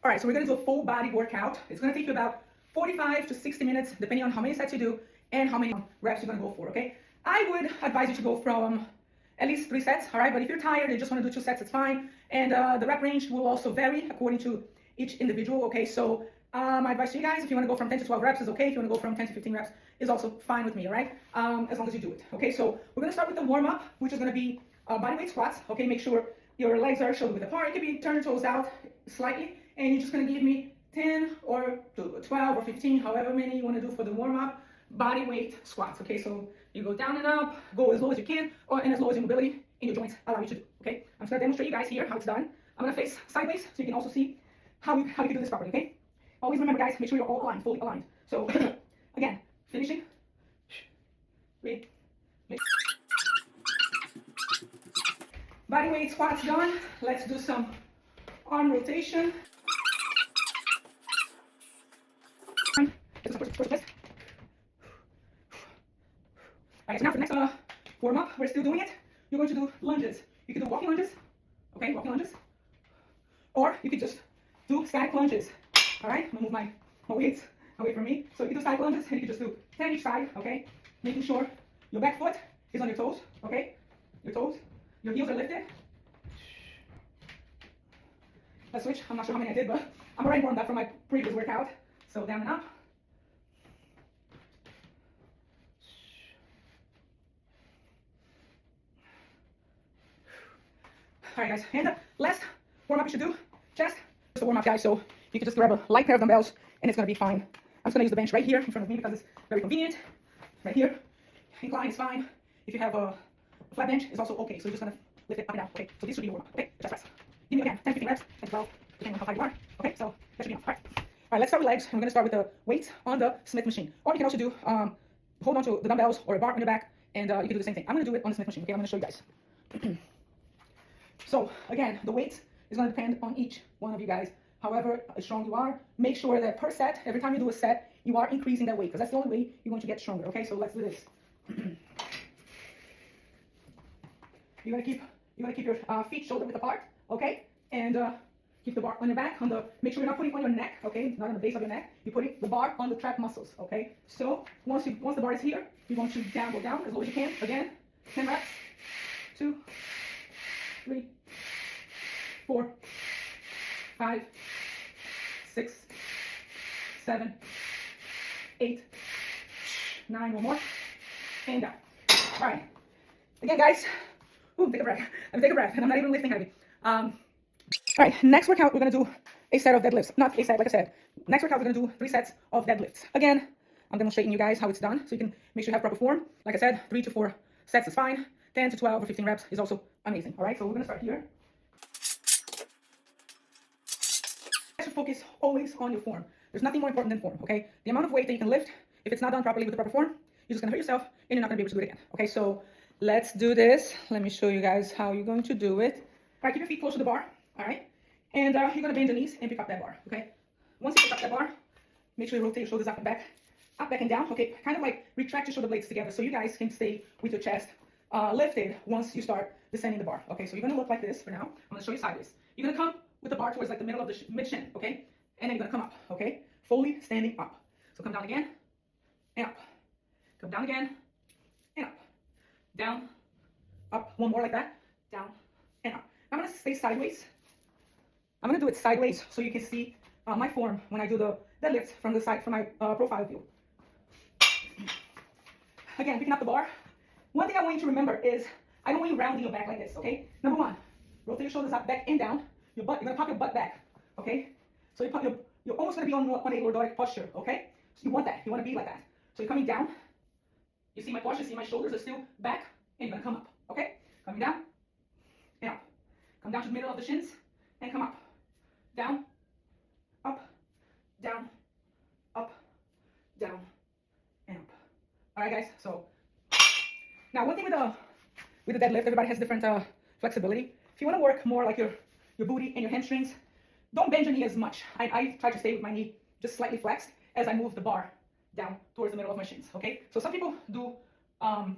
All right, so we're gonna do a full body workout. It's gonna take you about 45 to 60 minutes, depending on how many sets you do and how many reps you're gonna go for, okay? I would advise you to go from at least 3 sets, all right? But if you're tired and you just wanna do 2 sets, it's fine. And the rep range will also vary according to each individual, okay? So my advice to you guys, if you wanna go from 10 to 12 reps is okay. If you wanna go from 10 to 15 reps is also fine with me, all right? As long as you do it, okay? So we're gonna start with the warm-up, which is gonna be body weight squats, okay? Make sure your legs are shoulder width apart. It could be turn your toes out slightly, and you're just gonna give me 10 or 12 or 15, however many you wanna do for the warm-up body weight squats, okay? So you go down and up, go as low as you can, and as low as your mobility in your joints allow you to do, okay? I'm just gonna demonstrate you guys here how it's done. I'm gonna face sideways so you can also see how you can do this properly, okay? Always remember, guys, make sure you're all aligned, fully aligned. So again, finishing. 3, body weight squats done. Let's do some arm rotation. Alright, so now for the next warm up, we're still doing it. You're going to do lunges. You can do walking lunges, okay, walking lunges, or you could just do static lunges. Alright, I'm gonna move my weights away from me. So you can do static lunges, and you can just do 10 each side, okay, making sure your back foot is on your toes, okay, your toes, your heels are lifted. Let's switch. I'm not sure how many I did, but I'm already warmed up from my previous workout. So down and up. All right, guys, and the last warm-up you should do, chest. Just a warm-up, guys, so you can just grab a light pair of dumbbells, and it's gonna be fine. I'm just gonna use the bench right here in front of me because it's very convenient. Right here, incline is fine. If you have a flat bench, it's also okay. So you're just gonna lift it up and down. Okay, so this should be your warm-up. Okay, chest press. Give me again 10, 15 reps, and 12, depending on how high you are. Okay, so that should be enough. All right, let's start with legs. I'm gonna start with the weights on the Smith machine, or you can also do hold on to the dumbbells or a bar on your back, and you can do the same thing. I'm gonna do it on the Smith machine. Okay, I'm gonna show you guys. So again, the weight is going to depend on each one of you guys. However strong you are, make sure that per set, every time you do a set, you are increasing that weight, because that's the only way you're going to get stronger. Okay, so let's do this. You're gonna keep your feet shoulder width apart, okay, and keep the bar on your back. Make sure you're not putting it on your neck, okay, not on the base of your neck. You're putting the bar on the trap muscles, okay. So once the bar is here, you want to go down as low as you can. Again, 10 reps. 2, 3, 4, 5, 6, 7, 8, 9, one more, and down. All right. Again, guys. Ooh, take a breath. Let me take a breath, and I'm not even lifting heavy. All right, next workout, we're gonna do a set of deadlifts. Not a set, like I said. Next workout, we're gonna do 3 sets of deadlifts. Again, I'm demonstrating you guys how it's done, so you can make sure you have proper form. Like I said, 3 to 4 sets is fine. 10 to 12 or 15 reps is also amazing. All right, so we're gonna start here. You should focus always on your form. There's nothing more important than form, okay? The amount of weight that you can lift, if it's not done properly with the proper form, you're just gonna hurt yourself and you're not gonna be able to do it again. Okay, so let's do this. Let me show you guys how you're going to do it. All right, keep your feet close to the bar, all right? And you're gonna bend your knees and pick up that bar, okay? Once you pick up that bar, make sure you rotate your shoulders up, back, and down, okay? Kind of like retract your shoulder blades together so you guys can stay with your chest lifted once you start descending the bar. Okay, so you're gonna look like this for now. I'm gonna show you sideways. You're gonna come with the bar towards like the middle of the mid shin, okay? And then you're gonna come up, okay? Fully standing up. So come down again, and up. Come down again, and up. Down, up. One more like that. Down, and up. I'm gonna stay sideways. I'm gonna do it sideways so you can see my form when I do the deadlifts from the side, from my profile view. Again, picking up the bar. One thing I want you to remember is I don't want you rounding your back like this, okay? Number 1, rotate your shoulders up, back and down. Your butt, you're gonna pop your butt back, okay? So you're almost gonna be on a lordotic posture, okay? So you want that, you wanna be like that. So you're coming down, you see my posture, see my shoulders are still back, and you're gonna come up, okay? Coming down, and up. Come down to the middle of the shins, and come up. Down, up, down, up, down, and up. All right, guys, so now one thing with the deadlift, everybody has different flexibility. If you want to work more like your booty and your hamstrings, don't bend your knee as much. I try to stay with my knee just slightly flexed as I move the bar down towards the middle of my shins, okay? So some people do the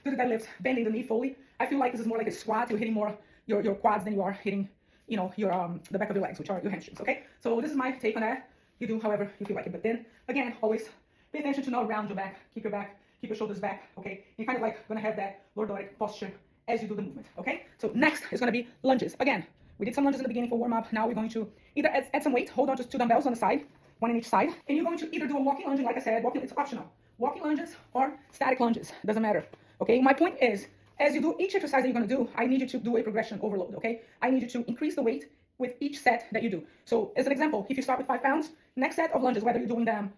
deadlifts bending the knee fully. I feel like this is more like a squat. You're hitting more your quads than you are hitting you know, your the back of your legs, which are your hamstrings. Okay, so this is my take on that. You do however you feel like it, but then again, always pay attention to not round your back, keep your shoulders back. Okay, you're kind of like gonna have that lordotic posture as you do the movement. Okay, so next is gonna be lunges. Again, we did some lunges in the beginning for warm up. Now we're going to either add some weight, hold on to 2 dumbbells on the side, one in each side, and you're going to either do a walking lunge, like I said, walking, it's optional. Walking lunges or static lunges, doesn't matter. Okay, my point is, as you do each exercise that you're gonna do, I need you to do a progression overload, okay? I need you to increase the weight with each set that you do. So as an example, if you start with 5 pounds, next set of lunges, whether you're doing them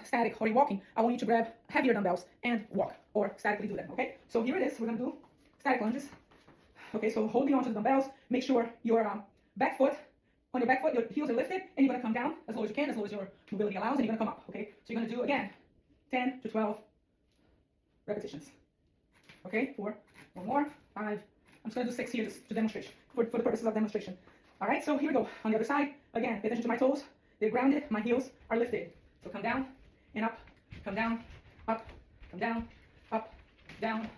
static or you're walking, I want you to grab heavier dumbbells and walk or statically do them, okay? So here it is, we're gonna do static lunges. Okay, so holding on to the dumbbells, make sure your back foot, on your back foot, your heels are lifted, and you're gonna come down as low as you can, as low as your mobility allows, and you're gonna come up, okay? So you're gonna do, again, 10 to 12 repetitions. Okay, 4, 1 more, 5. I'm just gonna do 6 here just to demonstrate, for the purposes of demonstration. All right, so here we go. On the other side, again, pay attention to my toes. They're grounded, my heels are lifted. So come down and up, come down, up, come down, up, down,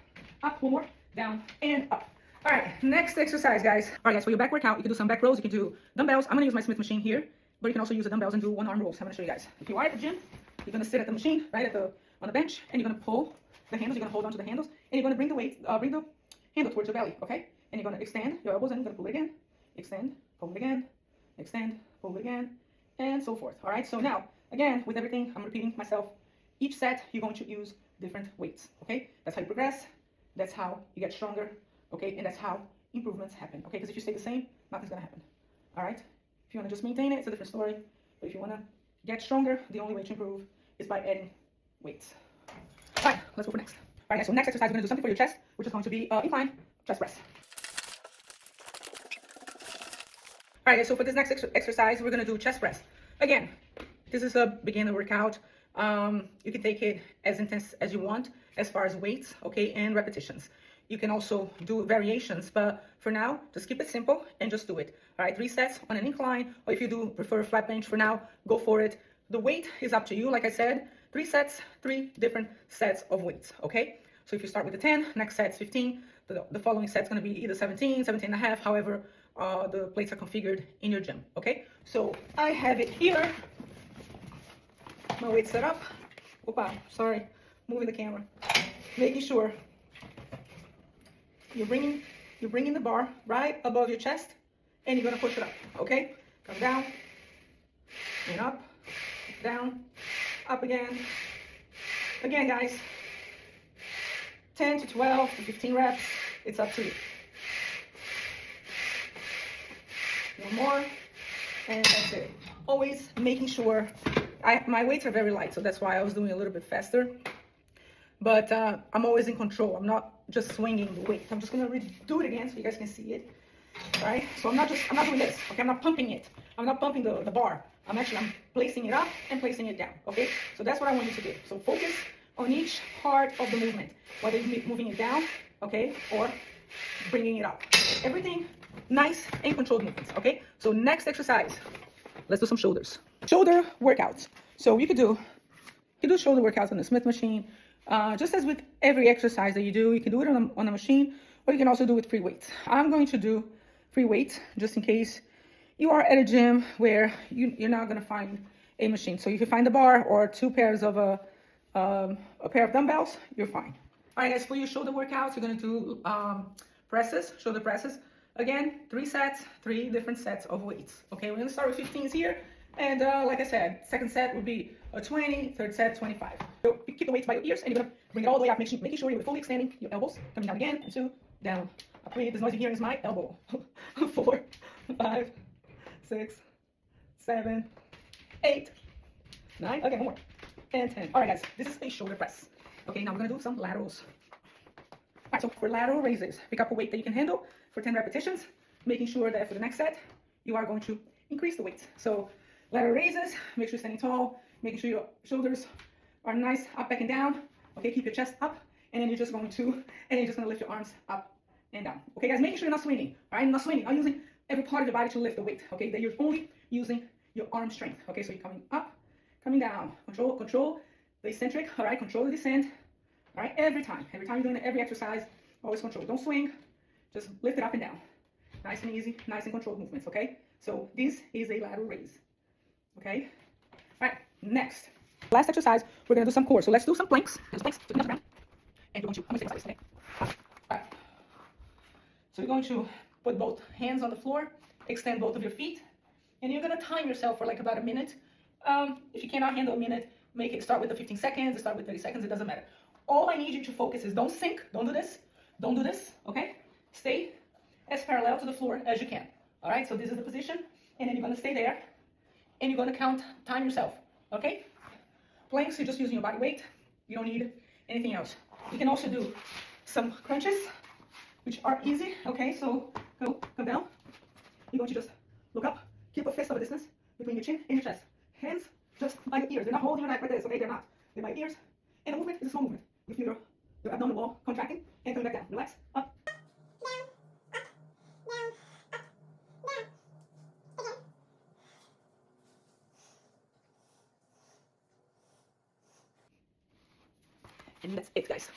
up, 1 more, down, and up. All right, next exercise, guys. All right, guys, for your back workout, you can do some back rows, you can do dumbbells. I'm gonna use my Smith machine here, but you can also use the dumbbells and do 1-arm rolls. I'm gonna show you guys. If you are at the gym, you're gonna sit at the machine, right, on the bench, and you're gonna pull the handles, you're gonna hold on to the handles, and you're gonna bring the weight, bring the handle towards your belly, okay? And you're gonna extend your elbows and you're gonna pull it again, extend, pull it again, extend, pull it again, and so forth. All right, so now, again, with everything, I'm repeating myself. Each set, you're going to use different weights, okay? That's how you progress, that's how you get stronger, okay? And that's how improvements happen, okay? Because if you stay the same, nothing's gonna happen, all right? If you wanna just maintain it, it's a different story. But if you wanna get stronger, the only way to improve is by adding weights. All right, let's go for next. All right, guys, so next exercise, we're gonna do something for your chest, which is going to be incline chest press. All right, guys, so for this next exercise, we're gonna do chest press. Again, this is a beginner workout. You can take it as intense as you want, as far as weights, okay, and repetitions. You can also do variations, but for now, just keep it simple and just do it. All right, 3 sets on an incline, or if you do prefer a flat bench for now, go for it. The weight is up to you. Like I said, 3 sets, 3 different sets of weights, okay? So if you start with the 10, next set's 15, the following set's gonna be either 17, 17 and a half, however the plates are configured in your gym, okay? So I have it here, my weight set up. Opa, sorry, moving the camera. Making sure you're bringing the bar right above your chest, and you're gonna push it up, okay? Come down, and up, down, up again. Again, guys, 10 to 12 to 15 reps, it's up to you. 1 more, and that's it. Always making sure, my weights are very light, so that's why I was doing a little bit faster. But I'm always in control. I'm not just swinging the weight. I'm just gonna do it again so you guys can see it. All right? So I'm not doing this. Okay? I'm not pumping it. I'm not pumping the bar. I'm placing it up and placing it down. Okay? So that's what I want you to do. So focus on each part of the movement, whether you're moving it down, okay, or bringing it up. Everything nice and controlled movements. Okay? So next exercise, let's do some shoulders. Shoulder workouts. So you could do shoulder workouts on the Smith machine. Just as with every exercise that you do, you can do it on a machine, or you can also do it with free weights. I'm going to do free weights just in case you are at a gym where you're not going to find a machine. So you can find a bar or 2 pairs of a pair of dumbbells, you're fine. All right, guys, for your shoulder workouts, you're going to do presses, shoulder presses. Again, 3 sets, 3 different sets of weights. Okay, we're going to start with 15s here. And like I said, second set would be a 20, third set, 25. So you keep the weights by your ears, and you're gonna bring it all the way up, making sure you're fully extending your elbows. Coming down again, 2, down. Up 3, this noise you're hearing is my elbow. 4, 5, 6, 7, 8, 9, okay, 1 more, and 10. All right, guys, this is a shoulder press. Okay, now we're gonna do some laterals. All right, so for lateral raises, pick up a weight that you can handle for 10 repetitions, making sure that for the next set, you are going to increase the weight. So lateral raises, make sure you're standing tall, making sure your shoulders are nice, up, back, and down. Okay, keep your chest up, and then you're just going to lift your arms up and down. Okay, guys, making sure you're not swinging. All right, not swinging, not using every part of your body to lift the weight. Okay, that you're only using your arm strength. Okay, so you're coming up, coming down. Control the eccentric. All right, control the descent. All right, every time you're doing it, every exercise, always control. Don't swing, just lift it up and down. Nice and easy, nice and controlled movements, okay? So this is a lateral raise, okay? All right, next. Last exercise, we're gonna do some core. So let's do some planks. There's planks, so around. And you're going to, I'm gonna say this, okay? All right. So you're going to put both hands on the floor, extend both of your feet, and you're gonna time yourself for like about a minute. If you cannot handle a minute, make it start with the 15 seconds, start with 30 seconds, it doesn't matter. All I need you to focus is don't sink, don't do this, okay? Stay as parallel to the floor as you can. All right, so this is the position, and then you're gonna stay there, and you're gonna time yourself, okay? Planks, you're just using your body weight. You don't need anything else. You can also do some crunches, which are easy, okay? So come down. You're going to just look up, keep a fist of a distance between your chin and your chest. Hands just by your ears. They're not holding your neck like this, okay? They're not. They're by ears. And the movement is a slow movement. You feel your abdominal wall contracting and coming back down. Relax. Up. And that's it, guys.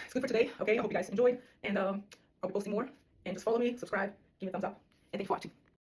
It's good for today, okay? I hope you guys enjoyed, and I'll be posting more. And just follow me, subscribe, give me a thumbs up, and thanks for watching.